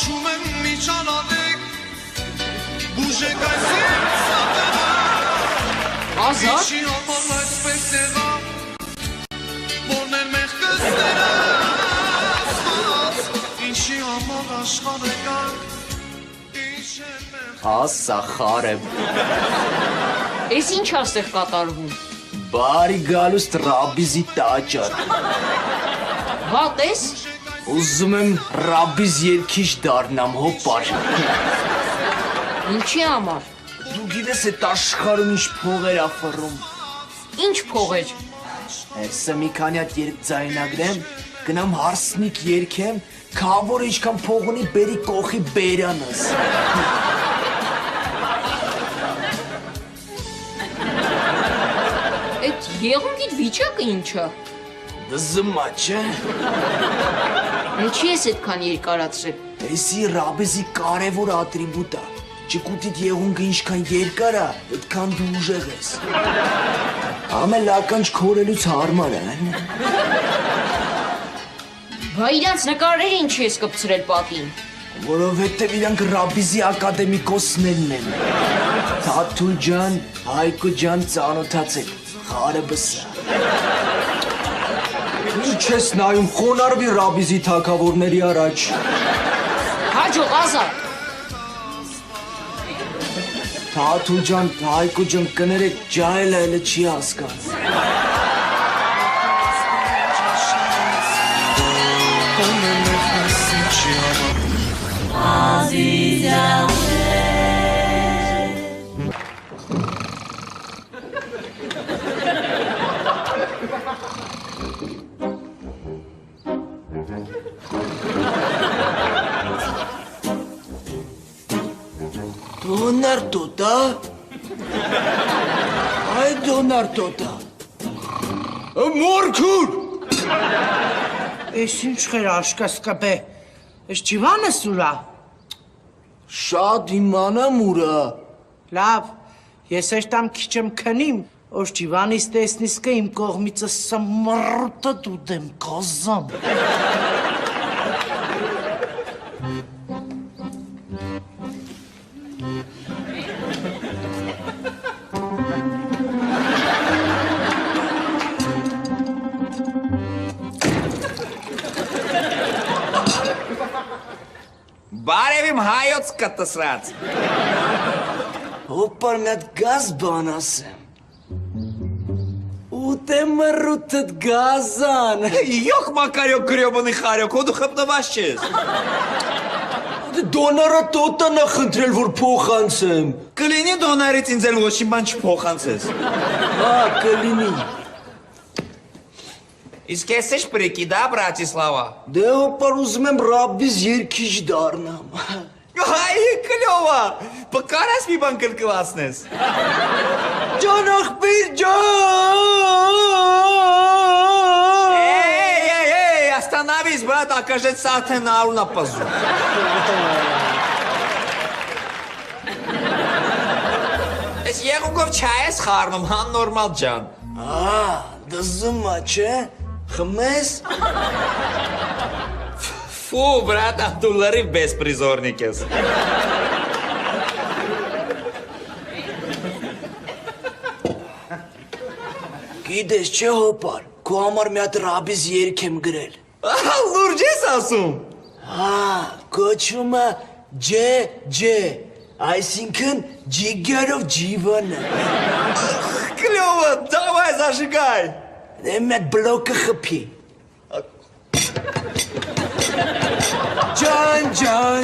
Կանչում եմ միջանալեք Բուժեք այս իմ սատերը Ազատ Ինչի համար այսպես եղա Որն է մեղքսները Ինչի համար աշխարհը կան Հասա խարեմ Ես ինչ աստեղ կատարվում Բարի գալուս ռաբիզի տաճար Հատես Ուզում եմ ռաբիզ երկիչ դառնամ հոպար Ինչի համար Դու գիտես էտ աշխարհում ինչ փողեր ա ֆռում Ինչ փողեր Հեսը մի քանի հատ երկ ձայնագրեմ Գնամ հարսնիկ երկեմ Քավոր ինչքան փող ունի բերի կողի բերանս Այդ եղունգիդ վիճակը ինչա Դզմա չէ Ինչի ես այդքան երկարացրել Էսի ռաբիզի կարևոր ատրիբուտ ա Ճկուտիդ եղունգը ինչքան երկար ա Այդքան դու ուժեղ ես Ամեն լականջ քորելուց հարմար են Բա իրանց նկարերը ինչի ես կպցրել պատին Որովհետև իրանք ռաբիզի ակադեմիկոսներն են Թաթուլ ջան, Հայկո ջան ծանոթացեք Խարը բսա Ինչ ես նայում խոնարհվի ռաբիզի թագավորների առաջ Հաջող ազատ Թաթուլ ջան, Հայկո ջան կներեք ջահելը էլը չի հասկանում Դոնար տոտա Այ դոնար տոտա Մորքուր Ես ինչ խեր աշկաս կպե, ես ճիվանս ուրա Շատ իմանամ ուրա Լավ, ես էշտամ քիչեմ քնիմ, ոս ճիվանիս տեսնիս կը իմ կողմիցը սմռտը դուդեմ կազան Բարև իմ հայոց կտսրած Հոպար մի հատ գազ բան ասեմ Ուտեմ մռութըտ գազան Յոխ մակարյոք գրյոբնի խարյոք, հոդու խպնված չես Դոնարը տոտան ա խնդրել, որ փոխանցեմ Կլինի դոնարից ինձ էլ ոչին բան չփոխանցես Հա, կլինի Իսկ ես ես պրեկի դա, Բրատիսլավա Դե հոպար ուզում եմ ռաբիզ երկիչ դառնամ Հայ, կլյովա, պկարաս մի բան կրկվացնես Ջան աղբիր ջան Эй, остановись, брат, окажет сатэ на аруна пазу Ես եղուգով չայ ես խարնում, հան նորմալ ջան Դզմա չէ Խմես Фу, брат, դու լրիվ բեսպրիզորնիկ ես Գիտես չէ հոպար Քո համար մի հատ ռաբիզ երկ եմ գրել Լուրջ ես ասում Հա, կոչումը ջե Այսինքն ջիգերով ջիվանը Клёво, давай зажигай Դե մի հատ բլոկը խփի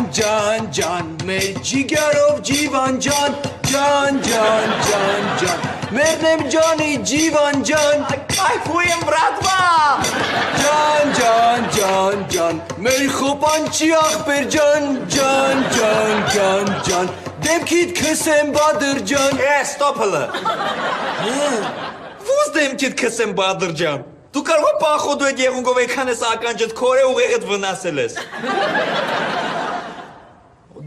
Ջան, մեր ջիգերով ջիվան ջան Մերն եմ ջանի ջիվան ջան Кайфуем, братва Ջան Մեր խոպանչի աղբեր ջան Դեմքիդ քսեմ բադր ջան Ստոպլը Ո՞ւս դեմքիդ քսեմ բադր ջան Դու կարող ես պախոդու այդ եղունգով եկան ես ականջդ քորե ուղեղդ վնասել ես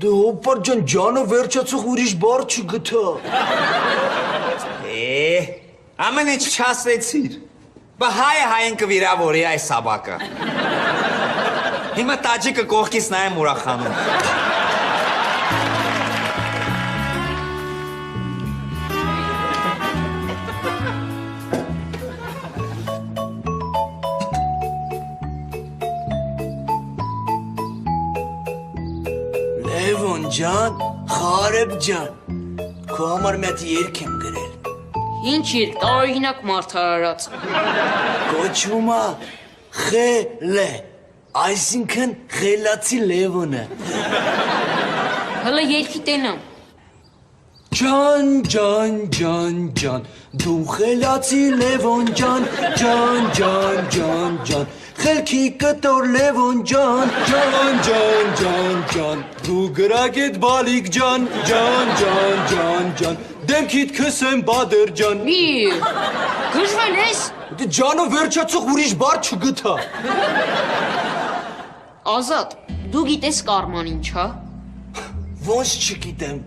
Դե հոպար ջանը վերջացող ուրիշ բար չգտա Ամեն ինչ չասեցիր Բա հայը հայեն կվիրավորի այս սաբակը Հիմա տաջիկը կողքից նայեմ ուրախանում։ Լևոն ջան, Խարեբ ջան, քո համար մի հատ երգ եմ գրել։ Ինչ երկ, տարօրինակ մարդ արարած։ Կոչվում է Խելե, այսինքն խելացի Լևոնը։ Հələ երգի տենամ։ Ջան, ջան, ջան, ջան, դու խելացի Լևոն ջան, ջան, ջան, ջան, ջան, խելքի կտոր Լևոն ջան, ջան, ջան, ջան, ջան, դու գրագետ բալիկ ջան, ջան, ջան, ջան, ջան, դեմքիդ քսեմ բադր ջան։ Մի, գժվել ես։ Դե ջանո վերջացող ուրիշ բառ չգտա։ Ազատ, դու գիտես կարման ինչ, հա։ Ոնց չգիտեմ։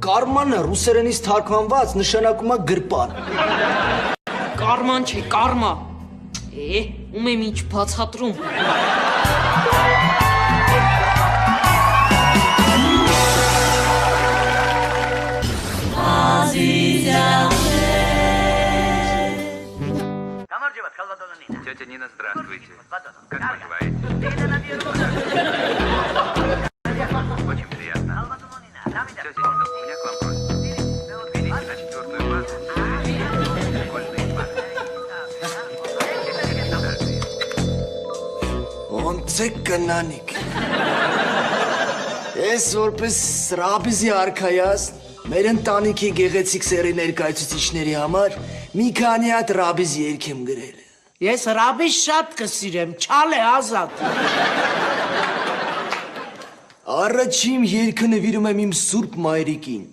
Կարմանը ռուսերենից թարգմանված նշանակում է գրպան։ Կարման չէ, կարմա։ Ում եմ ինչ բացատրում։ Тетя Нина, здравствуйте. Как поживаете? Очень приятно. Тетя Нина, у меня к вам просьба. Идите на 4-ю базу. Школьные пары. Ոնց է կնանիք։ Ես որպես Ռաբիզի արքայաս մեր ընտանիքի գեղեցիկ սերի ներկայացուցիչների համար մի քանի հատ Ռաբիզ երգ եմ գրել։ Ես Ռաբիս շատ կսիրեմ, չալ է Ազատ։ Առաջին երգը նվիրում եմ իմ սուրբ մայրիկին։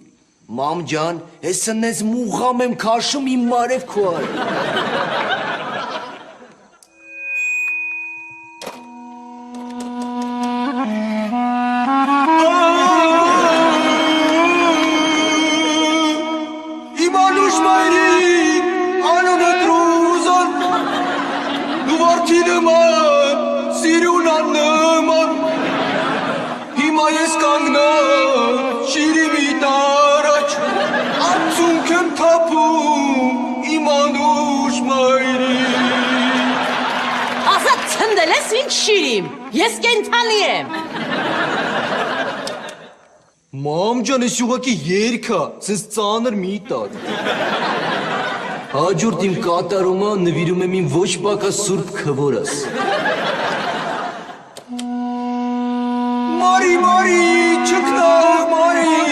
Մամ ջան, ես սնես մուղամ եմ քաշում իմ մարև քոյ։ Իմանուշ մայրիկ, անունը դրուզան, դու որդի նման, սիրունան նման, հիմա ես կանգնան, շիրիմի տարաջ, անցունք եմ թափում, իմանուշ մայրիկ։ Ազատ ցնդել ես ինչ շիրիմ, ես կենթանի եմ։ Մամ ջան, ես ուղղակի երգա, սենց ծանր մի տար։ Հաջորդ իմ կատարումը նվիրում եմ իմ ոչ պակաս սուրբ քվորս։ Մարի, մարի, չկնաղ մարի,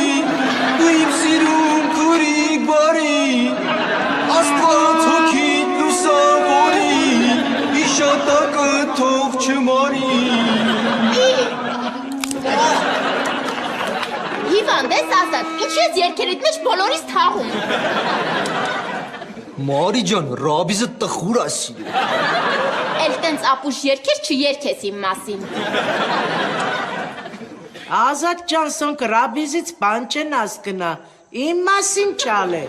դու իմ սիրում քուրիկ բարի, Աստված հոգիդ լուսավորի, իշատակը թող չմարի։ Հիվանդ ես Ազատ, ինչ ես երկերիդ մեջ բոլորիս թաղում։ Մարի ջան, Ռաբիզը տխուր ասի։ Էլ տենց ապուշ երկեր չերքես իմ մասին։ Ազատ ջանսոնք Ռաբիզից բան չեն ասկնա, իմ մասին չալ է։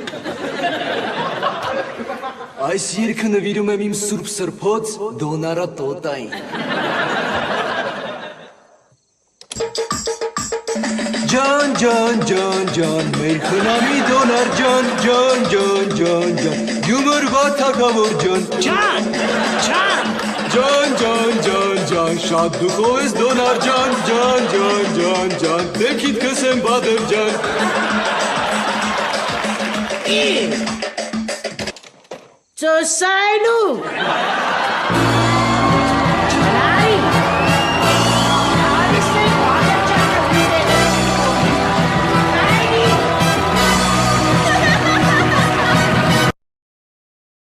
Այս երգը նվիրում եմ իմ սուրբ սրբոց Դոնարա տոտային։ Ջան, ջան, ջան, ջան, մեր խնամի Դոնար ջան, ջան, ջան, ջան, ջան, Գյումրվա թագավոր ջան, Ջան, ջան, ջան, ջան, ջան, ջան, շատ դուխով ես Դոնար ջան, ջան, ջան, ջան, ջան, դեմքիդ քսեմ բադր ջան։ Ծոսայնու։